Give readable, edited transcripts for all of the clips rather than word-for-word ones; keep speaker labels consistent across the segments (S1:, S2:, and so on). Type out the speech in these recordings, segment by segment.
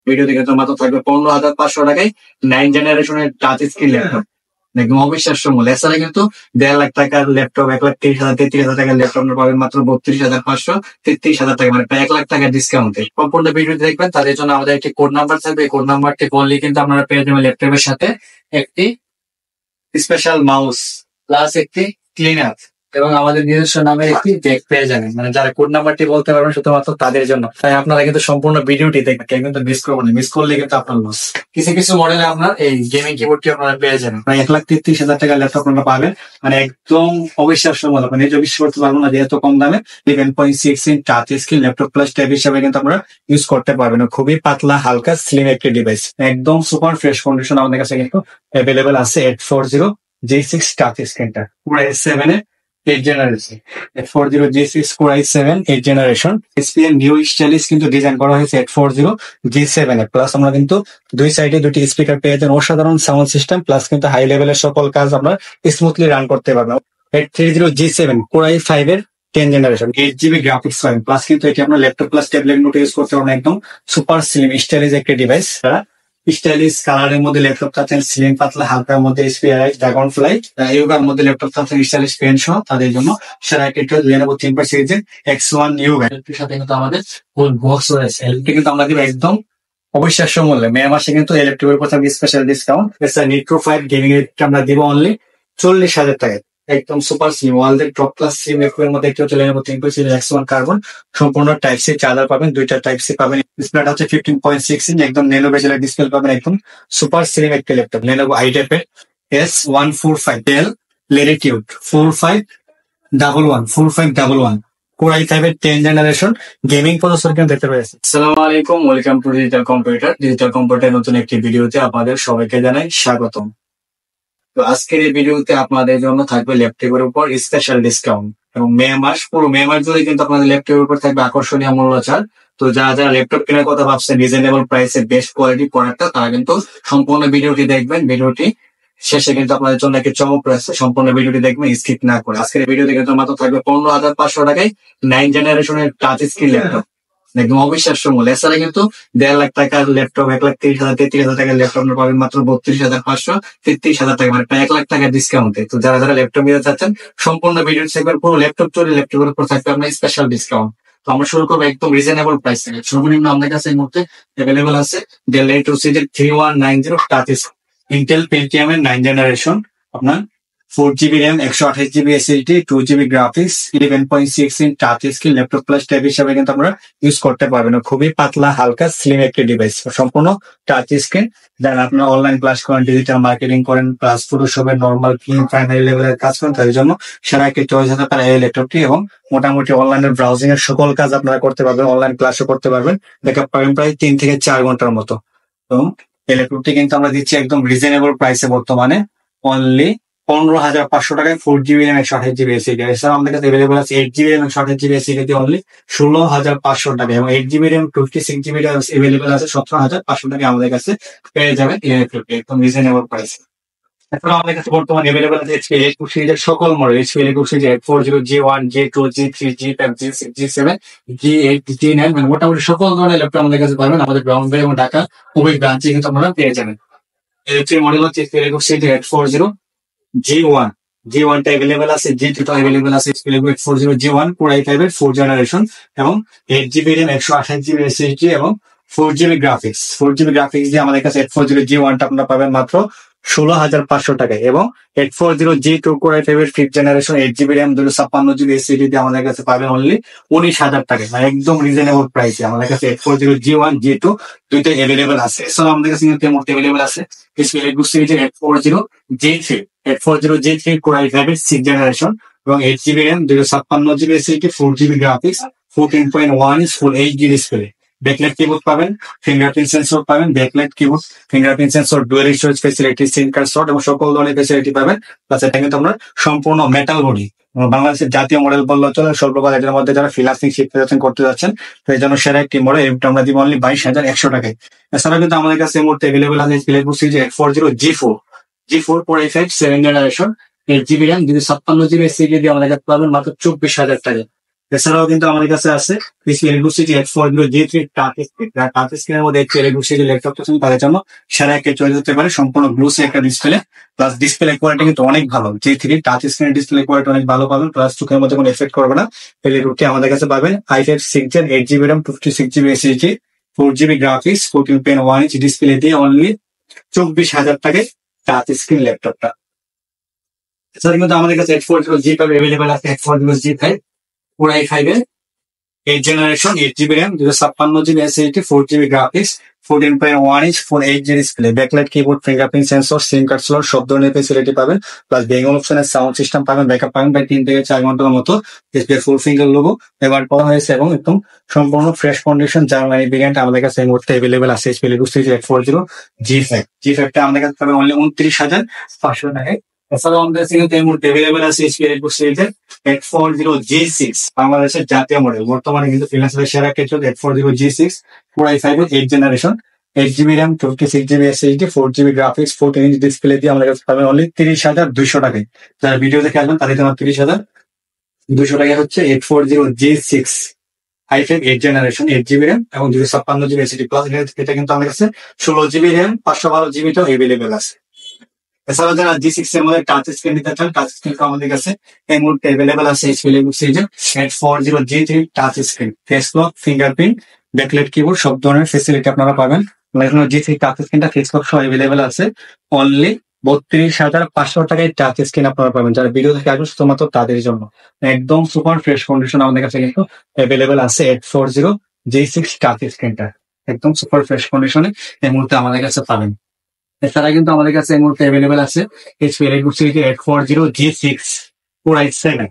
S1: Video দেখে তো মাত্র থাকবে 15,500 টাকায় 9 জেনারেশনের টাচ স্ক্রিন ল্যাপটপ। একদম অবিশ্বাস্য মূল্য। এছাড়া কিন্তু 1.5 লাখ টাকার ল্যাপটপ, 1,30,000, 33,000 টাকার ল্যাপটপ পাবেন মাত্র 32,500, 33,000 টাকা, মানে প্রায় 1 লাখ টাকার ডিসকাউন্টে। সম্পূর্ণ ভিডিও দেখবেন, তাদের জন্য আমাদের একটি কোড নাম্বার থাকবে। এই কোড নাম্বারটি বললেই কিন্তু আপনারা পেয়ে যাবেন ল্যাপটপের সাথে একটি স্পেশাল মাউস প্লাস একটি ক্লিনার এবং আমাদের নিজস্ব নামে একটি ব্যাগ পেয়ে যাবেন। মানে যারা কোড নাম্বারটি বলতে পারবেন শুধুমাত্র তাদের জন্য। তাই আপনারা কিন্তু সম্পূর্ণ ভিডিওটি দেখবেন, কেউ কিন্তু মিস করবেন না। মিস করলে কিন্তু আপনার লস। কিছু কিছু মডেলে আপনার এই গেমিং কিবোর্ডটি আপনারা পেয়ে যাবেন প্রায় 1,33,000 টাকার ল্যাপটপ আপনারা পাবেন। মানে একদম অবিশ্বাস্য মূল্য, মানে নিজে বিশ্বাস করতে পারবো না যে এত কম দামে 11.6 inch touch screen laptop plus tab হিসাবে কিন্তু আমরা ইউজ করতে পারবেন। খুবই পাতলা হালকা স্লিম একটি ডিভাইস, একদম সুপার ফ্রেশ কন্ডিশন আমাদের কাছে কিন্তু অ্যাভেলেবেল আছে। 840 G6 টাচ স্ক্রিনটা পুরো S7 এর 8 generation, 840 G6 Core i7 8 generation. SPM new stylish কিন্তু ডিজাইন করা হয়েছে 840 G7 এ। প্লাস আমরা কিন্তু দুই সাইডে দুটি স্পিকার পেয়ে যান, অসাধারণ সাউন্ড সিস্টেম, প্লাস কিন্তু হাই লেভেলের সকল কাজ আমরা স্মুথলি রান করতে পারবেন। 830 G7 Core i5 এর 10 জেনারেশন, 8GB গ্রাফিক্স পাবেন। প্লাস কিন্তু এটি আপনার ল্যাপটপ প্লাস ট্যাবলেট মোডে ইউজ করতে পারবেন। একদম সুপার স্লিম স্টাইলিশ একটি ডিভাইস। স্টাইলিশ কালারের মধ্যে ল্যাপটপ চাচ্ছেন, স্লিম পাতলা হালকার মধ্যে SPI ড্রাগন ফ্লাই ইউগার মধ্যে ল্যাপটপ চাচ্ছেন স্টাইলিশ পেন সহ, তাদের জন্য সেরা একটি Lenovo ThinkPad সিরিজের X1 ইউগার। এর সাথে কিন্তু আমাদের ফুল বক্স রয়েছে। এলটি কিন্তু আমরা দিব একদম অবিশ্বাস্য মূল্যে। মে মাসে কিন্তু এই ল্যাপটপের উপর থাকবে স্পেশাল ডিসকাউন্ট। এছাড়া নিট্রো 5 গেমিং এর আমরা দিব অনলি 40,000 টাকায়। একদম সুপার স্লিম ওয়ার্ল্ডের টপ ক্লাস স্লিম ল্যাপটপের মধ্যে একটি হচ্ছে Lenovo ThinkPad series X1 carbon. সম্পূর্ণ টাইপ সি চার্জার পাবেন, দুইটা টাইপ সি পাবেন। ডিসপ্লেটা হচ্ছে 15.6 ইঞ্চ, একদম ন্যানো বেজেলের ডিসপ্লে পাবেন। একদম সুপার স্লিম একটি laptop Lenovo iTap S145 Dell Latitude 4511 Core i5 এর 10 জেনারেশন গেমিং প্রসেসর কিন্তু দেখতে পেয়েছি। আসসালামু আলাইকুম, welcome to digital computer. Digital কম্পিউটারের নতুন একটি ভিডিওতে আপনাদের সবাইকে জানাই স্বাগতম। তো আজকের এই ভিডিওতে আপনাদের জন্য থাকবে ল্যাপটপের উপর স্পেশাল ডিসকাউন্ট এবং মে মাস, পুরো মে মাস ধরে কিন্তু আপনাদের ল্যাপটপের উপর থাকবে আকর্ষণীয় মূল্য ছাড়। তো যারা যারা ল্যাপটপ কেনার কথা ভাবছেন রিজনেবল প্রাইসে বেস্ট কোয়ালিটি প্রোডাক্টটা, তারা কিন্তু সম্পূর্ণ ভিডিওটি দেখবেন। ভিডিওটি শেষে কিন্তু আপনাদের জন্য একটি চমক রয়েছে, সম্পূর্ণ ভিডিওটি দেখবেন স্কিপ না করে। আজকের এই ভিডিওতে কিন্তু মাত্র থাকবে 15,500 টাকায় 9 জেনারেশনের টাচ স্ক্রিন ল্যাপটপ, একদম অবিশ্বাস্য মূল্য। এছাড়া কিন্তু 1.5 লাখ টাকার ল্যাপটপ, 1,30,000, 33,000 টাকার ল্যাপটপ পাবেন মাত্র 32,500, 33,000 টাকা, মানে প্রায় 1 লাখ টাকার ডিসকাউন্টে। তো যারা যারা ল্যাপটপ নিতে চাচ্ছেন সম্পূর্ণ ভিডিও দেখবেন। পুরো ল্যাপটপ চলে ল্যাপটপের উপর থাকবে আপনার স্পেশাল ডিসকাউন্ট। তো আমরা শুরু করবো একদম রিজনেবল প্রাইস থেকে। সর্বনিম্ন আমাদের কাছে এই মুহূর্তে অ্যাভেলেবল আছে Dell Latitude সিরিজের 3190 টাচ ইন্টেল পেন্টিয়াম এর 9 জেনারেশন, আপনার 4GB RAM, 128GB SSD, 2GB graphics, 11.6 inch touch screen laptop plus tab হিসাবে কিন্তু আমরা ইউজ করতে পারবেন। খুবই পাতলা হালকা স্লিম একটি ডিভাইস, সম্পূর্ণ টাচ স্ক্রিন। যারা আপনারা অনলাইন ক্লাস করেন, ডিজিটাল মার্কেটিং করেন, প্লাস ফটোশপের নর্মাল ক্লিন প্রাইমারি লেভেলের কাজ করেন, তাদের জন্য সেরা একটি চয়েস হতে পারে এই ল্যাপটপটি। এবং মোটামুটি অনলাইনের ব্রাউজিং এর সকল কাজ আপনারা করতে পারবেন, অনলাইন ক্লাসও করতে পারবেন। ব্যাকআপ পাবেন প্রায় 3 থেকে 4 ঘন্টার মতো। এবং এই ল্যাপটপটি কিন্তু আমরা দিচ্ছি একদম রিজনেবল প্রাইসে বর্তমানে অনলি 15,500 টাকায় 4GB RAM, 128GB SSD। এছাড়া আমাদের কাছে অ্যাভেলেবল আছে 8GB RAM, 128GB SSD only 16,500 টাকা, এবং 8GB RAM, 56GB অ্যাভেলেবল আছে 17,500 টাকা আমাদের কাছে পেয়ে যাবেন এই ল্যাপটপটি একদম রিজনেবল প্রাইসে। এছাড়া আমাদের কাছে বর্তমানে অ্যাভেলেবল আছে HP Electric সিরিজের সকল model, HP Electric series 840, G1, G2, G3, G5, G6, G7, G8, G9, মানে মোটামুটি সকল ধরনের ল্যাপটপ আমাদের কাছে পাবেন। আমাদের ব্রাউনবেরি এবং ঢাকা উভয় ব্রাঞ্চে কিন্তু আপনারা পেয়ে যাবেন। ইলেকট্রিক মডেল হচ্ছে HP Electric series 840 G1, G1 টা অ্যাভেলেবল আছে, G2 টা অ্যাভেলেবল আছে। HP Electric 840 G1 Core i5 এর 4 জেনারেশন এবং 8GB RAM, 128GB SSD এবং 4GB গ্রাফিক্স। 4GB গ্রাফিক্স দিয়ে আমাদের কাছে 840 G1 টা আপনারা পাবেন মাত্র 16,500 টাকায়, এবং 840 G2 Core i5 এর 5th generation 8GB RAM, 256GB SSD দিয়ে আমাদের কাছে পাবেন অনলি 19,000 টাকায়, মানে একদম রিজনেবল প্রাইসে। আমাদের কাছে 840 G1, G2 দুইটাই অ্যাভেলেবল আছে। এছাড়াও আমাদের কাছে কিন্তু অ্যাভেলেবল আছে HP Electric সিরিজের 840 G3, 840 G3 Core i5 এর 6th জেনারেশন এবং 8GB RAM, 256GB SSD, 4GB graphics, 14.1 inch ফুল HD ডিসপ্লে। ব্যাকলাইট কিবোর্ড পাবেন, ফিঙ্গারপ্রিন্ট সেন্সর পাবেন, backlight keyboard, fingerprint sensor, dual storage facility, সিম কার্ড স্লট এবং সকল ধরনের facility পাবেন। Plus এটা কিন্তু আমরা সম্পূর্ণ মেটাল বডি, বাংলাদেশের জাতীয় মডেল বললে চলে। স্বল্প বাজেটের মধ্যে যারা ফ্রিল্যান্সিং শিখতে যাচ্ছেন, করতে যাচ্ছেন, তো এই জন্য সেরা একটি মডেল এটা আমরা দিব অনলি 22,100 টাকায়। এছাড়া কিন্তু আমাদের কাছে এই মুহূর্তে অ্যাভেলেবল আছে Electric series 840 G4 Core i5 7 generation, 8GB RAM, 256GB SSD দিয়ে আমাদের কাছে পাবেন মাত্র 24,000 টাকায়। এছাড়াও কিন্তু আমাদের কাছে আছে এলগুসিটি H40G3 টাচ স্ক্রিনের মধ্যে এলগুসিটি ল্যাপটপ আছে তাদের জন্য সেরা একটা চয়েস হতে পারে। সম্পূর্ণ গ্লুসি একটা ডিসপ্লে, প্লাস ডিসপ্লে কোয়ালিটি কিন্তু অনেক ভালো। G3 টাচ স্ক্রিনের ডিসপ্লে কোয়ালিটি অনেক ভালো পাবেন, প্লাস চোখের মধ্যে কোনো এফেক্ট করবে না। এলইডিটি আমাদের কাছে পাবেন i5 6 Gen 8GB RAM 56GB SSD 4GB graphics 14.1 inch display দিয়ে অনলি 24,000 টাকায় টাচ স্ক্রিন ল্যাপটপটা। এছাড়া কিন্তু আমাদের কাছে H40G5 অ্যাভেলেবেল আছে। H40G5 Core i5 এর 8 generation 8GB RAM 256GB SSD 4GB graphics 14.1 inch 8G display, backlight keyboard, fingerprint sensor, সিম card slot সব ধরনের ফেসিলিটি পাবেন, প্লাস বেঙ্গল অপশনের সাউন্ড সিস্টেম পাবেন, ব্যাকআপ পাবেন প্রায় 3 থেকে 4 ঘন্টার মতো। ডিসপ্লে ফুল ফিঙ্গার লোগো ব্যবহার করা হয়েছে এবং একদম সম্পূর্ণ ফ্রেশ কন্ডিশন জার্মানি ভেরিয়েন্ট আমাদের কাছে এই মুহূর্তে অ্যাভেলেবেল আছে। H40G5 টা আমাদের কাছে পাবেন অনলি 29,500 টাকায়। এছাড়াও আমাদের কাছে কিন্তু এই মুহূর্তে অ্যাভেলেবেল আছে H40G6 বাংলাদেশের জাতীয় মডেল, বর্তমানে কিন্তু ফ্রিল্যান্সারের সেরা ক্ষেত্র H40G6 Core i5 এর 8 generation 8GB RAM 56GB SSD 4GB graphics 14 inch display দিয়ে আমাদের কাছে পাবেন অনলি 30,200 টাকায়। যারা ভিডিও দেখে আসবেন তাদের জন্য 30,200 টাকায় হচ্ছে H40G6 i5 8 generation 8GB RAM এবং 256GB SSD প্লাস। এটা কিন্তু আমাদের কাছে 16GB RAM 512GB টাও অ্যাভেলেবেল আছে। এছাড়াও যারা G6 এর মধ্যে টাচ স্ক্রিন নিতে চান, টাচ স্ক্রিন আমাদের কাছে এই মুহূর্তে অ্যাভেলেবেল আছে H40G3 touch screen, face lock, fingerprint, backlight keyboard সব ধরনের ফেসিলিটি আপনারা পাবেন। G3 টাচ স্ক্রিনটা ফেস লক সহ অ্যাভেলেবেল আছে অনলি 32,500 টাকায় টাচ স্ক্রিন আপনারা পাবেন। যারা ভিডিও দেখে আসবেন শুধুমাত্র তাদের জন্য একদম সুপার ফ্রেশ কন্ডিশন আমাদের কাছে কিন্তু অ্যাভেলেবেল আছে H40G6 টাচ স্ক্রিনটা একদম সুপার ফ্রেশ কন্ডিশনে এই মুহূর্তে আমাদের কাছে পাবেন। এছাড়া কিন্তু আমাদের কাছে এই মুহূর্তে অ্যাভেলেবেল আছে H40G6 Core i7 এর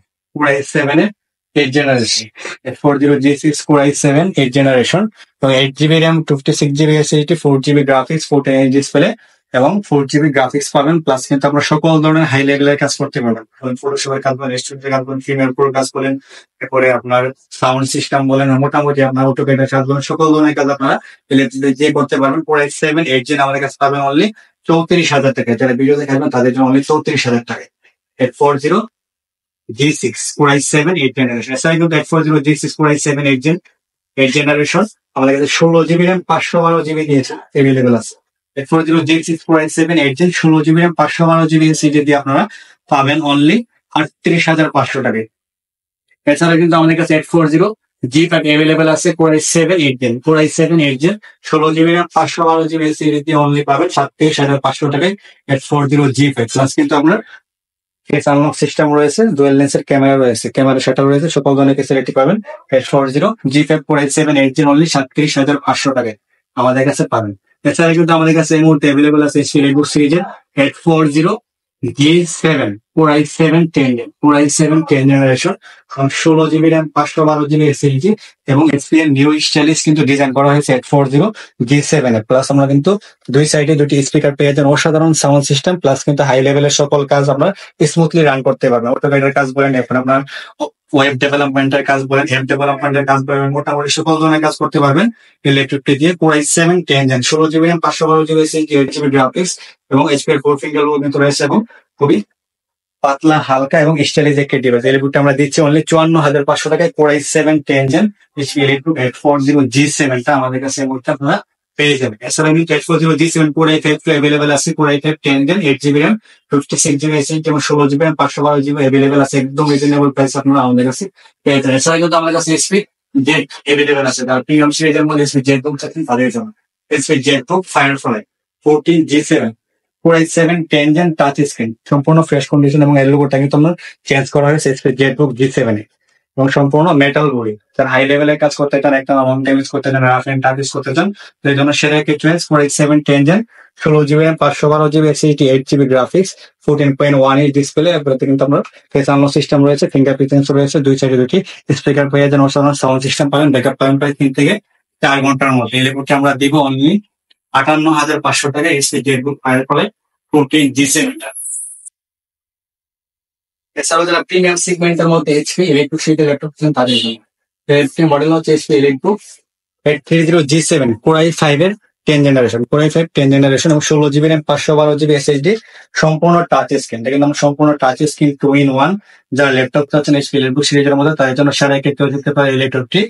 S1: 8 generation H40G6 Core i7 8 generation এবং 8GB RAM 56GB SSD 4GB graphics 14 inch display এবং 4GB গ্রাফিক্স পাবেন, প্লাস কিন্তু আপনারা সকল ধরনের হাই লেভেলের কাজ করতে পারবেন। ফটোশপের কাজ বলেন, স্টুডিওর কাজ বলেন, প্রিমিয়ার প্রোর কাজ বলেন, এরপরে আপনার সাউন্ড সিস্টেম বলেন, মোটামুটি আপনার অটোক্যাডের কাজ বলেন, সকল ধরনের কাজ আপনারা যে করতে পারবেন। Core i7 8 জেন আমাদের কাছে পাবেন অনলি 34,000 টাকায়। যারা ভিডিও দেখাবেন তাদের জন্য অনলি 34,000 টাকায় H40G6 Core i7 8 জেনারেশন। এছাড়া কিন্তু H40G6 Core i7 8 জেনারেশন আমাদের কাছে 16GB RAM 512GB দিয়েছে অ্যাভেলেবেল আছে। H40G6 Core i7 8 gen 16GB RAM 512GB SSD দিয়ে আপনারা পাবেন অনলি 38,500 টাকায়। এছাড়া কিন্তু আমাদের কাছে H40G5 অ্যাভেলেবেল আছে Core i7 8 gen 16GB RAM 512GB SSD দিয়ে অনলি পাবেন 37,500 টাকায় H40G5 প্লাস। কিন্তু আপনার ফেস আনলক সিস্টেম রয়েছে, ডুয়াল লেন্সের ক্যামেরা রয়েছে, ক্যামেরা শাটার রয়েছে, সকল ধরনের ফেসিলিটি পাবেন H40G5 Core i7 8 gen only 37,500 টাকায় আমাদের কাছে পাবেন। এছাড়া কিন্তু আমাদের কাছে এই মুহূর্তে অ্যাভেলেবেল আছে এলইডি সিরিজের H40G7 Core i7 10 gen Core i7 10 generation 16GB RAM 512GB SSD এবং HP এর নিউ স্টাইলিশ কিন্তু ডিজাইন করা হয়েছে H40G7 এ। প্লাস আমরা কিন্তু দুই সাইডে দুটি স্পিকার পেয়ে যান, অসাধারণ সাউন্ড সিস্টেম, প্লাস কিন্তু হাই লেভেলের সকল কাজ আমরা স্মুথলি রান করতে পারবেন। অটোক্যাডের কাজ বলেন, এখন আপনার ওয়েব ডেভেলপমেন্টের কাজ বলেন, অ্যাপ ডেভেলপমেন্টের কাজ বলেন, মোটামুটি সকল ধরনের কাজ করতে পারবেন ইলেকট্রিকটি দিয়ে। Core i7 10 gen 16GB RAM 512GB SSD 8GB graphics এবং HP এর 4 ফিঙ্গার লোগো কিন্তু রয়েছে এবং খুবই পাতলা হালকা এবং স্টাইলিশ একটি ডিভাইস। এই বুকটা আমরা দিচ্ছি অনলি 54,500 টাকায় Core i7 10 gen HP electric H40G7 টা আমাদের কাছে এই মুহূর্তে আপনারা পেয়ে যাবেন। এছাড়া কিন্তু H40G7 Core i5 অ্যাভেলেবেল আছে Core i5 10 gen 8GB RAM 56GB SSD এবং 16GB RAM 512GB অ্যাভেলেবেল আছে একদম রিজনেবল প্রাইস আপনারা আমাদের কাছে পেয়ে যাবেন। এছাড়া কিন্তু আমাদের কাছে HP জেট অ্যাভেলেবেল আছে, তার প্রিমিয়াম সিরিজের মধ্যে HP জেট বুক চাচ্ছেন তাদের জন্য HP ZBook Firefly 14G7 Core i7 10 gen touch screen সম্পূর্ণ ফ্রেশ কন্ডিশন এবং এর লোগোটা কিন্তু আমরা চেঞ্জ করা হয়েছে HP জেটবুক G7 এ এবং সম্পূর্ণ মেটাল বডি। যারা হাই লেভেলের কাজ করতে চান, একটা লং ড্যামেজ করতে চান, রাফ এন্ড টাচ করতে চান, সেই জন্য সেরা একটি choice Core i7 10 gen 16GB RAM 512GB SSD 8GB graphics 14.1 inch display. এরপরে কিন্তু আমরা ফেস আনলক সিস্টেম রয়েছে, ফিঙ্গারপ্রিন্ট সেন্সর রয়েছে, দুই সাইডে দুটি স্পিকার পেয়ে যান, অসাধারণ সাউন্ড সিস্টেম পাবেন, ব্যাকআপ পাবেন প্রায় 3 থেকে 4 ঘন্টার মধ্যে। এই লেবুটি আমরা দিব অনলি 58,500 টাকায় HP জেটবুক Firefly 14G7 টা। এছাড়াও যারা প্রিমিয়াম সেগমেন্টের মধ্যে HP ইলেকট্রিক সিরিজের ল্যাপটপ চান তাদের জন্য মডেল হচ্ছে HP electric H30G7 Core i5 এর জেনারেশন, কোর i5 10 জেনারেশন এবং 16 GB র্যাম 512 GB SSD, সম্পূর্ণ টাচ স্ক্রিন। এটা কিন্তু আমরা সম্পূর্ণ টাচ স্ক্রিন 2-in-1। যারা ল্যাপটপ চাচ্ছেন HP EliteBook সিরিজের মধ্যে তাদের জন্য সেরা একটি চয়েস হতে পারে এই ল্যাপটপটি।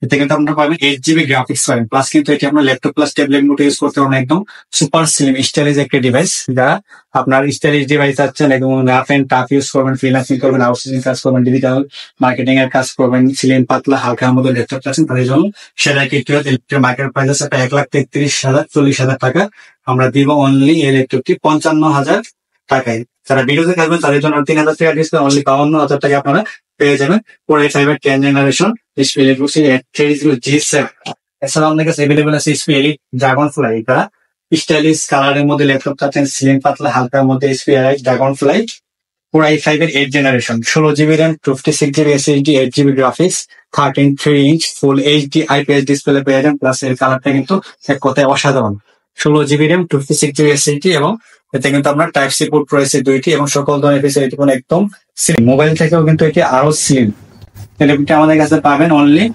S1: এতে কিন্তু আপনারা পাবেন 8 GB গ্রাফিক্স পাবেন, প্লাস কিন্তু এটি আপনার ল্যাপটপ প্লাস ট্যাবলেট মোডে ইউজ করতে পারবেন। একদম সুপার স্লিম স্টাইলিশ একটি ডিভাইস। যারা আপনার স্টাইলিশ ডিভাইস চাচ্ছেন, একদম রাফ এন্ড টাফ ইউজ করবেন, ফ্রিল্যান্সিং করবেন, আউটসোর্সিং কাজ করবেন, ডিজিটাল মার্কেটিং এর কাজ করবেন, স্লিম পাতলা হালকার মধ্যে ল্যাপটপ চাচ্ছেন, তাদের জন্য সেরা একটি চয়েস। ইলেকট্রিক মার্কেট প্রাইস আছে 1,33,040 টাকা। আমরা দিব অনলি এই ল্যাপটপটি 55,000 টাকায়। যারা ভিডিওতে থাকবেন তাদের জন্য 3,000 টাকা ডিসকাউন্ট, অনলি 52,000 টাকা আপনারা পেয়ে যাবেন core i5 10 generation HP EliteBook Series 30G7। এছাড়া আমাদের কাছে अवेलेबल আছে HP Elite Dragonfly। এটা স্টাইলিশ কালারের মধ্যে ল্যাপটপ চাচ্ছেন, স্লিম পাতলা হালকার মধ্যে HP Elite Dragonfly core i5 8 generation, 16 GB RAM 56 GB SSD, 8 GB graphics, 13.3 inch ফুল HD IPS ডিসপ্লে পেয়ে যাবেন। প্লাস এর কালারটা কিন্তু এক কথায় অসাধারণ। 16 GB র্যাম 56 GB SSD এবং এতে কিন্তু আপনার টাইপ সি পোর্ট রয়েছে 2টি এবং সকল ধরনের ফেসিলিটি একদম স্লিম। মোবাইল থেকেও কিন্তু এটি আরো স্লিম। ল্যাপটপটি আমাদের কাছে পাবেন অনলি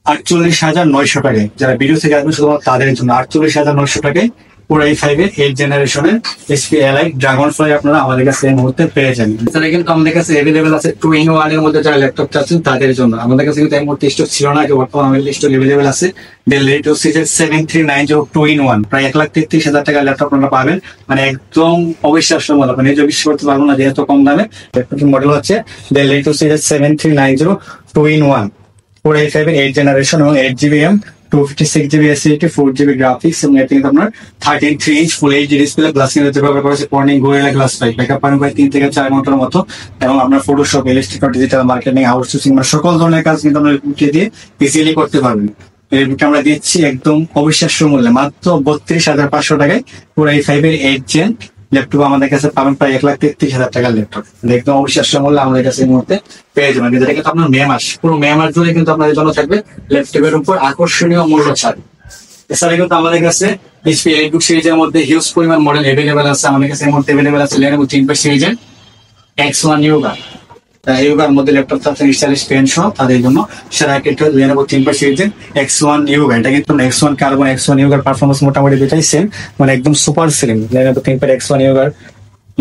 S1: 48,900 টাকায়। যারা ভিডিও থেকে আসবেন শুধুমাত্র তাদের জন্য 48,900 টাকায় কোর i5 8 জেনারেশনের HP Elite Dragonfly আপনারা আমাদের কাছে এই মুহূর্তে পেয়ে যাবেন। এছাড়া কিন্তু আমাদের কাছে अवेलेबल আছে 2-in-1 এর মধ্যে যারা ল্যাপটপ চাচ্ছেন তাদের জন্য। আমাদের কাছে কিন্তু এই মুহূর্তে স্টক ছিল না, বর্তমানে আমাদের স্টক अवेलेबल আছে Dell Latitude Series 7390 2-in-1, প্রায় 1,33,000 টাকার ল্যাপটপ আপনারা পাবেন। মানে একদম অবিশ্বাস্য মূল্য, আপনি নিজে বিশ্বাস করতে পারবেন না যে এত কম দামে। ল্যাপটপটির মডেল হচ্ছে Dell Latitude Series 7390 2-in-1 core i5 8 generation এবং 8 GB RAM 256 GB SSD 4 GB graphics এবং এতে কিন্তু আপনার 13.3 ইঞ্চ ফুল HD ডিসপ্লে প্লাস কিন্তু ব্যবহার করেছে কর্নিং গোরিলা গ্লাস 5। ব্যাকআপ পাবেন প্রায় 3 থেকে 4 ঘন্টার মতো এবং আপনার Photoshop, Illustrator, digital marketing, outsourcing মানে সকল ধরনের কাজ কিন্তু আপনার উঠিয়ে দিয়ে ইজিলি করতে পারবেন। এই আমরা দিচ্ছি একদম অবিশ্বাস্য মূল্যে মাত্র 32,500 টাকায় কোর i5 8 জেন ল্যাপটপ আমাদের কাছে পাবেন প্রায় 1,33,000 টাকার ল্যাপটপ। একদম অবিশ্বাস্য মূল্য আমাদের কাছে এই মুহূর্তে পেয়ে যাবেন। যেটা কিন্তু আপনার মে মাস, পুরো মে মাস জুড়ে কিন্তু আপনাদের জন্য থাকবে ল্যাপটপের উপর আকর্ষণীয় মূল্য ছাড়। এছাড়া কিন্তু আমাদের কাছে HP EliteBook সিরিজের মধ্যে হিউজ পরিমাণ মডেল अवेलेबल আছে। আমাদের কাছে এই মুহূর্তে अवेलेबल আছে Lenovo ThinkPad সিরিজের X1 Yoga। ইউগার মধ্যে ল্যাপটপ চাচ্ছেন স্টাইলিশ পেন সহ তাদের জন্য সেরা একটা Lenovo ThinkPad সিরিজের X1 Yoga। এটা কিন্তু X1 Carbon X1 Yoga performance মোটামুটি দুটাই সেম, মানে একদম super slim. Lenovo ThinkPad X1 Yoga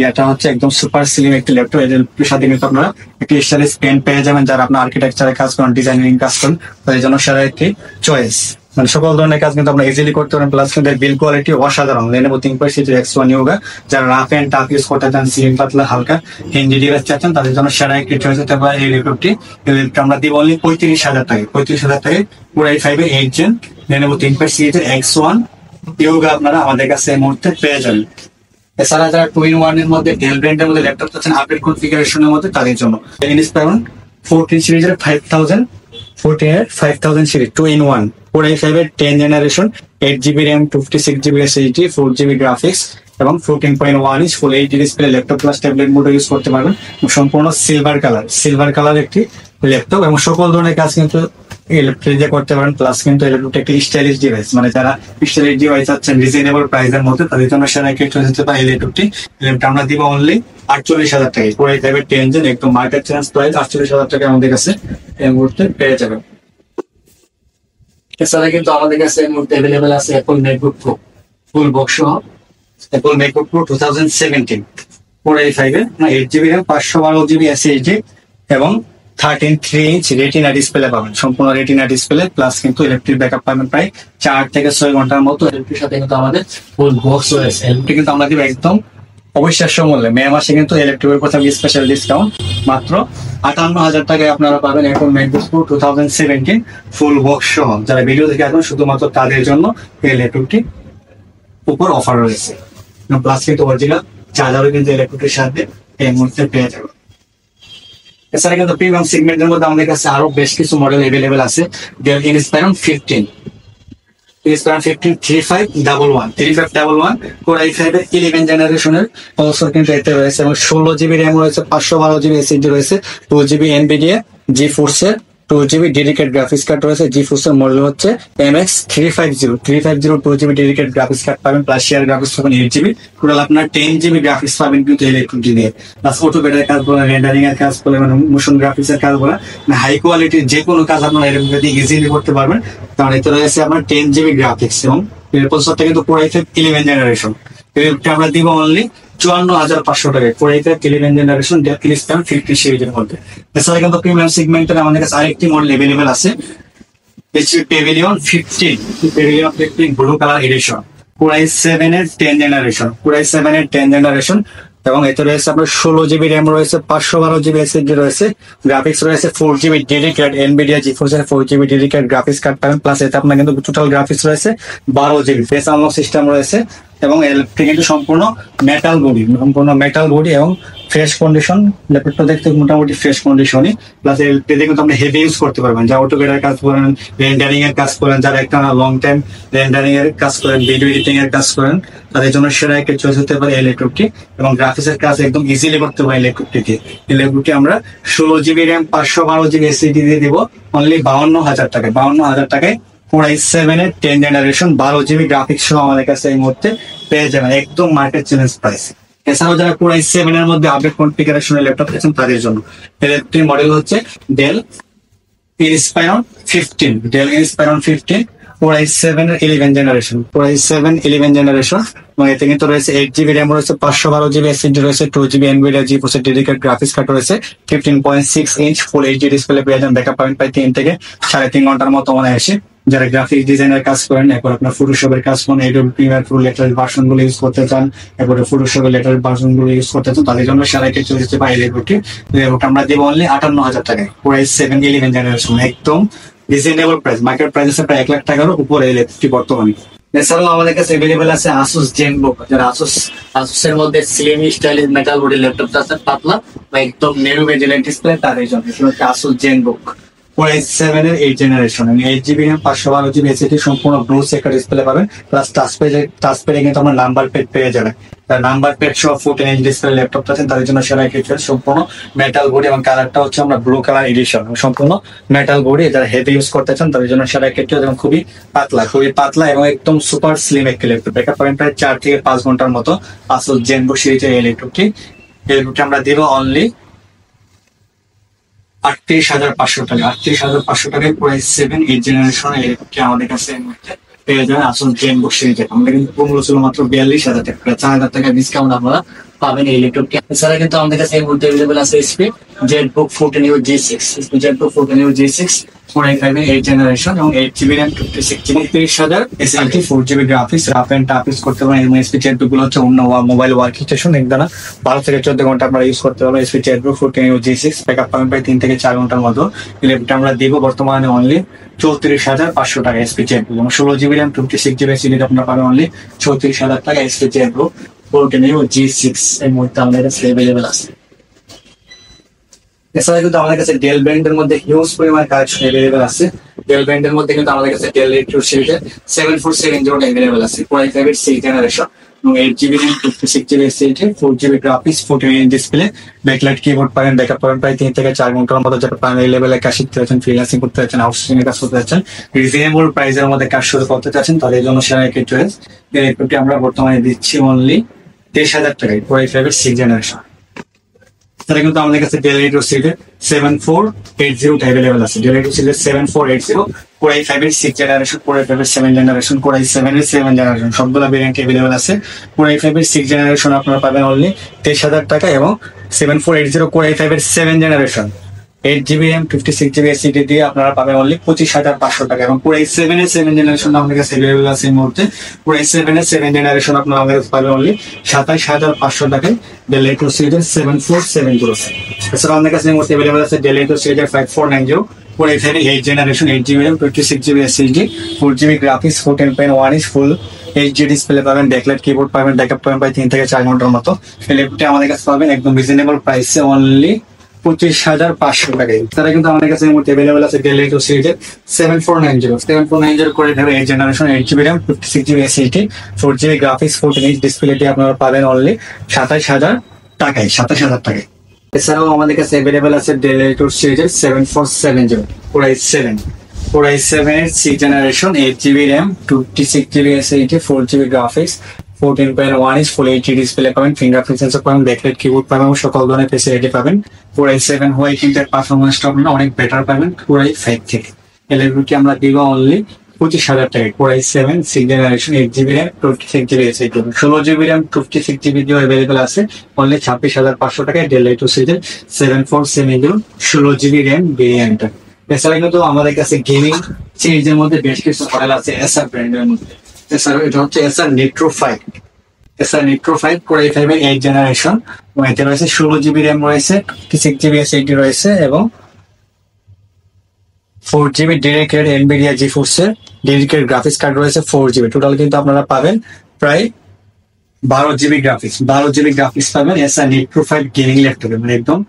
S1: এটা হচ্ছে একদম সুপার স্লিম একটি ল্যাপটপ। এর সাথে কিন্তু আপনারা একটি স্টাইলিশ পেন পেয়ে যাবেন। যারা আপনার আর্কিটেকচারে কাজ করেন, ডিজাইনিং কাজ করেন তাদের জন্য সেরা একটি চয়েস। মানে সকল ধরনের কাজ কিন্তু আপনারা ইজিলি করতে পারেন। প্লাস কিন্তু বিল কোয়ালিটি অসাধারণ। Lenovo ThinkPad সিরিজের X1 Yoga যারা রাফ এন্ড টাফ ইউজ করতে চান, স্লিম পাতলা হালকা হিন্দি ডিভাইস চাচ্ছেন তাদের জন্য সেরা একটি চয়েস হতে পারে এই ল্যাপটপটি। এই ল্যাপটপ আমরা দিব অনলি 35,000 টাকায়। 35,000 টাকায় core i5 8 gen Lenovo ThinkPad সিরিজের X1 Yoga আপনারা আমাদের কাছে এই মুহূর্তে পেয়ে যাবেন। এছাড়া যারা 2-in-1 এর মধ্যে ডেল ব্র্যান্ডের মধ্যে ল্যাপটপ চাচ্ছেন আপডেট কনফিগারেশনের মধ্যে তাদের জন্য ইন্সপায়রন 14 সিরিজের 5000 series 2-in-1 core i5 10 generation 8 GB RAM 56 GB SSD 4 GB graphics এবং 14.1 ইঞ্চ ফুল HD display laptop plus tablet মোডে ইউজ করতে পারবেন। সম্পূর্ণ সিলভার কালার একটি ল্যাপটপ এবং সকল ধরনের কাজ কিন্তু ইলেকট্রিকে করতে পারেন। প্লাস কিন্তু ল্যাপটপটা একটি স্টাইলিশ ডিভাইস, মানে যারা স্টাইলিশ ডিভাইস আছেন রিজনেবল প্রাইসের মধ্যে তাদের জন্য সেরা একটি চয়েস হতে পারে এই ল্যাপটপটি। ল্যাপটপ আমরা দিব অনলি 48,000 টাকায়। কোর i5 10 জেন একদম মার্কেট চ্যালেঞ্জ প্রাইস 48,000 টাকা আমাদের কাছে এই মুহূর্তে পেয়ে যাবেন। এছাড়া কিন্তু আমাদের কাছে এই মুহূর্তে अवेलेबल আছে Apple MacBook Pro full box সহ Apple MacBook Pro 2017 core i5 8 GB RAM 512 GB SSD এবং 13.3 ইঞ্চ রেটিনা ডিসপ্লে পাবেন। সম্পূর্ণ রেটিনা ডিসপ্লে প্লাস কিন্তু ইলেকট্রিক ব্যাকআপ পাবেন প্রায় 4 থেকে 6 ঘন্টার মতো। ইলেকট্রিক সাথে কিন্তু আমাদের ফুল বক্স রয়েছে। ইলেকট্রিক কিন্তু আমরা দিব একদম অবিশ্বাস্য মূল্যে। মে মাসে কিন্তু ইলেকট্রিকের কথা স্পেশাল ডিসকাউন্ট মাত্র 58,000 টাকায় আপনারা পাবেন এখন MacBook Pro 2017 ফুল বক্স সহ। যারা ভিডিও দেখে আসবেন শুধুমাত্র তাদের জন্য এই ল্যাপটপটি উপর অফার রয়েছে। প্লাস কিন্তু অরিজিনাল চার্জারও কিন্তু ইলেকট্রিকের সাথে এই মুহূর্তে পেয়ে যাবেন। এছাড়া কিন্তু প্রিমিয়াম সেগমেন্টের মধ্যে আমাদের কাছে আরো বেশ কিছু মডেল अवेलेबल আছে। Dell Inspiron 15 3511 কোর i5 11 জেনারেশনের প্রসেসর কিন্তু এতে রয়েছে এবং 16 GB RAM রয়েছে, 512 GB SSD রয়েছে, 2 GB NVIDIA GeForce এর 2GB ডেডিকেট গ্রাফিক্স কার্ড রয়েছে। জিফোর্স এর মডেল হচ্ছে MX350 2GB dedicate graphics card পাবেন, প্লাস শেয়ার গ্রাফিক্স পাবেন 8GB। টোটাল আপনার 10GB গ্রাফিক্স পাবেন কিন্তু ইলেকট্রিক দিয়ে। প্লাস অটোক্যাডের কাজ বলেন, রেন্ডারিং এর কাজ বলেন, মোশন গ্রাফিক্স এর কাজ বলেন, হাই কোয়ালিটির যে কোনো কাজ আপনারা এর মধ্যে ইজিলি করতে পারবেন। কারণ এতে রয়েছে আপনার 10GB গ্রাফিক্স এবং এর প্রসেসরটা কিন্তু Core i5 11 জেনারেশন। এটা আমরা দিব অনলি 54,500 টাকায়। Core i5 11 generation del crystal 50 সিরিজের মধ্যে। এছাড়া কিন্তু প্রিমিয়াম সেগমেন্টের আমাদের কাছে আরেকটি মডেল अवेलेबल আছে, HP Pavilion 15 blue colour addition. Core i7 এর 10 জেনারেশন, Core i7 এর 10 জেনারেশন এবং এতে রয়েছে আপনার 16GB র্যাম রয়েছে, 512GB SSD রয়েছে, গ্রাফিক্স রয়েছে 4GB ডেডিকেটেড NVIDIA GeForce এর 4GB ডেডিকেটেড গ্রাফিক্স কার্ড পাবেন। প্লাস এতে আপনার কিন্তু টোটাল গ্রাফিক্স রয়েছে 12GB, ফেস আনলক সিস্টেম রয়েছে এবং ইলেকট্রিক কিন্তু সম্পূর্ণ মেটাল বডি এবং ফ্রেশ কন্ডিশন। ল্যাপটপটা দেখতে মোটামুটি ফ্রেশ কন্ডিশনই। প্লাস এতে কিন্তু আপনি হেভি ইউজ করতে পারবেন, যা অটোক্যাডের কাজ করেন, রেন্ডারিং এর কাজ করেন, যারা একটা লং টাইম রেন্ডারিং এর কাজ করেন, ভিডিও এডিটিং এর কাজ করেন, তাদের জন্য সেরা একটা চয়েস হতে পারে এই ল্যাপটপটি। এবং গ্রাফিক্স এর কাজ একদম ইজিলি করতে পারে ল্যাপটপটিকে। এই ল্যাপটপটি আমরা 16GB র্যাম 512GB SSD দিয়ে দিব অনলি 52,000 টাকায়। 52,000 টাকায় Core i7 এর 10 জেনারেশন 12GB গ্রাফিক্স সহ আমাদের কাছে এই মুহূর্তে পেয়ে যাবেন একদম মার্কেট চ্যালেঞ্জ প্রাইস। এছাড়াও যারা Core i7 এর মধ্যে আপডেট কনফিগারেশনের ল্যাপটপ চাচ্ছেন তাদের জন্য এই মডেল হচ্ছে ডেল ইনস্পায়রন 15 Core i7 এর 11 জেনারেশন, Core i7 11 জেনারেশন এবং এতে কিন্তু রয়েছে 8GB র্যাম রয়েছে, 512GB SSD রয়েছে, 2GB NVIDIA GeForce dedicated graphics card রয়েছে, 15.6 ইঞ্চ ফুল এইচডি ডিসপ্লে পেয়ে যাবেন। ব্যাকআপ পাবেন প্রায় 3 থেকে 3.5 ঘন্টার মতো মনে আসে। যারা গ্রাফিক্স ডিজাইনের কাজ করেন, এরপর আপনার ফটোশপের কাজ করেন, Adobe Premiere Pro latest version গুলো ইউজ করতে চান, এরপরে ফটোশপের লেটেস্ট ভার্সন গুলো ইউজ করতে চান, তাদের জন্য সেরা একটা চলে যেতে পারে ল্যাপটপটি। আমরা দেবো অনলি 58,000 টাকায় Core i7 11 জেনারেশন, একদম রিজনেবল প্রাইস। মার্কেট প্রাইস আছে প্রায় 1 লাখ টাকার উপরে এই ল্যাপটপটি বর্তমানে। এছাড়াও আমাদের কাছে अवेलेबल আছে Asus ZenBook। যারা Asus এর মধ্যে slim stylish metal body laptop আছে, পাতলা বা একদম নেরো ভেজেলের ডিসপ্লে, তাদের জন্য Asus ZenBook। Core i7 এর 8 generation, 8GB RAM 512GB SSD, সম্পূর্ণ ব্লু চেকার ডিসপ্লে পাবেন। প্লাস টাচপ্যাডে কিন্তু আমরা নাম্বার প্যাড পেয়ে যাবেন। তার নাম্বার প্যাড সহ 14 ইঞ্চ ডিসপ্লে ল্যাপটপটা আছেন তাদের জন্য সেরা একটা চয়েস। সম্পূর্ণ মেটাল বডি এবং কালারটা হচ্ছে আমরা ব্লু কালার এডিশন, সম্পূর্ণ মেটাল বডি। যারা হেভি ইউজ করতে চান তাদের জন্য সেরা একটা চয়েস এবং খুবই পাতলা এবং একদম সুপার স্লিম একটা ল্যাপটপ। ব্যাকআপ পাবেন প্রায় 4 থেকে 5 ঘন্টার মতো। Asus ZenBook সিরিজের এই ল্যাপটপটি আমরা দিব অনলি 38,500 টাকা। 38,500 টাকায় Core i7 8 জেনারেশন ল্যাপটপটি আমাদের কাছে পেয়ে যাবেন Asus ZenBook সিরিজের। আমাদের কিন্তু মূল্য ছিল মাত্র 42,000 টাকা, প্রায় 4,000 টাকা ডিসকাউন্ট আপনারা পাবেন এই ল্যাপটপটি। এছাড়া কিন্তু আমাদের কাছে এই মুহূর্তে अवेलेबल আছে HP ZenBook 14U G6, ZenBook 14U G6 Core i5 8 generation এবং 8GB RAM 56GB 30,000 SSD 4GB graphics, rough and tough use করতে পারেন। এবং SP ZenBook গুলো হচ্ছে অন্য মোবাইল ওয়ার্ক স্টেশন, একদানা 12 থেকে 14 ঘন্টা আপনারা ইউজ করতে পারবেন। SP ZenBook 14U G6 backup পাবেন প্রায় 3 থেকে 4 ঘন্টার মতো। এই ল্যাপটপটা আমরা দিব বর্তমানে অনলি 34,500 টাকা SP ZenBook এবং 16GB র্যাম 56GB SSD আপনারা পাবেন অনলি 34,000 টাকা SP ZenBook 14U G6 এই মুহূর্তে আমাদের কাছে अवेलेबल আছে। এছাড়া কিন্তু আমাদের কাছে ডেল ব্র্যান্ডের মধ্যে হিউজ পরিমাণ কালেকশন अवेलेबल আছে। ডেল ব্র্যান্ডের মধ্যে কিন্তু আমাদের কাছে ডেল রেট্রো সিরিজের 7470 अवेलेबल আছে, Core i5 এর 6 জেনারেশন এবং 8GB RAM 56GB SSD 4GB graphics 14 inch display, backlight keyboard পাবেন। ব্যাকআপ পাবেন প্রায় 3 থেকে 4 ঘন্টার মতো। যারা প্রাইমারি লেভেলে কাজ শিখতে চাচ্ছেন, ফ্রিল্যান্সিং করতে চাচ্ছেন, আউটসোর্সিং এর কাজ করতে চাচ্ছেন, রিজনেবল প্রাইসের মধ্যে কাজ শুরু করতে চাচ্ছেন, তাদের জন্য সেরা একটা চয়েস। এই ল্যাপটপটি আমরা বর্তমানে দিচ্ছি অনলি 23,000 টাকায় Core i5 এর 6 জেনারেশন। তারা কিন্তু আমাদের কাছে ডেল রেট্রো সিরিজের 7480 अवेलेबल আছে। ডেল রেট্রো সিরিজের 7480 Core i5 এর 6 জেনারেশন, Core i5 এর 7 জেনারেশন, Core i7 এর 7 জেনারেশন সবগুলো ভেরিয়েন্ট अवेलेबल আছে। Core i5 এর 6 জেনারেশন আপনারা পাবেন অনলি 23,000 টাকা এবং 7480 Core i5 এর 7 generation 8GB RAM 56GB SSD দিয়ে আপনারা পাবেন অনলি 25,500 টাকা। এবং Core i7 এর 7 জেনারেশন আমাদের কাছে अवेलेबल আছে এই মুহূর্তে। Core i7 এর 7 জেনারেশন আপনারা আমাদের কাছে পাবেন অনলি 27,500 টাকায় ডেল রেট্রো সিরিজের 7470। এছাড়া আমাদের কাছে এই মুহূর্তে अवेलेबल আছে ডেল রেট্রো সিরিজের 5490 Core i5 এর 8 generation 8GB RAM 26GB SSD 4GB graphics 14.1 inch full HD display পাবেন, ব্যাকলাইট কিবোর্ড পাবেন, ব্যাকআপ পাবেন প্রায় 3 থেকে 4 ঘন্টার মতো। এই ল্যাপটপটি আমাদের কাছে পাবেন একদম রিজনেবল প্রাইসে অনলি 25,500 টাকায়। তারা কিন্তু আমাদের কাছে এই মুহূর্তে अवेलेबल আছে ডেল রেট্রো সিরিজের 7490 Core i5 8 generation 8GB RAM 56GB SSD 4GB graphics 14 inch display দিয়ে আপনারা পাবেন অনলি 27,000 টাকায়। এছাড়াও আমাদের কাছে অ্যাভেলেবেল আছে ডেল এলিট সিরিজের 7470 কোর i7 এর 6th generation 8 GB RAM 256 GB SSD 4 GB graphics 14.1 inch full HD display পাবেন, ফিঙ্গারপ্রিন্ট সেন্সর পাবেন, ব্যাকলাইট কিবোর্ড পাবেন এবং সকল ধরনের ফেসিলিটি পাবেন। কোর i7 হয়ে কিন্তু এর পারফরমেন্সটা আপনারা অনেক বেটার পাবেন কোর i5 থেকে। এলএলবিটি আমরা দিব অনলি 25,000 টাকায়। Core i7 6th generation 8 GB RAM 26 GB SSD 16 GB RAM 56 GB দিয়েও অ্যাভেলেবেল আছে অনলি 26,500 টাকায় ডেল এলিট সিরিজের 7470 16 GB র্যাম ভেরিয়েন্টটা। এছাড়া কিন্তু আমাদের কাছে গেমিং সিরিজের মধ্যে বেশ কিছু মডেল আছে এসআর ব্র্যান্ডের মধ্যে। এছাড়া এটা হচ্ছে এসআর নিট্রো 5 কোর i5 এর 8th জেনারেশন, এতে রয়েছে 16 GB র্যাম রয়েছে, 26 GB SSD রয়েছে এবং 4 GB ডেডিকেটেড এনভিডিয়া জিফোর্স এর ডেডিকেটেড গ্রাফিক্স কার্ড রয়েছে 4 GB। টোটাল কিন্তু আপনারা পাবেন প্রায় 12 GB গ্রাফিক্স পাবেন এসআর নিট্রো 5 গেমিং ল্যাপটপে, মানে একদম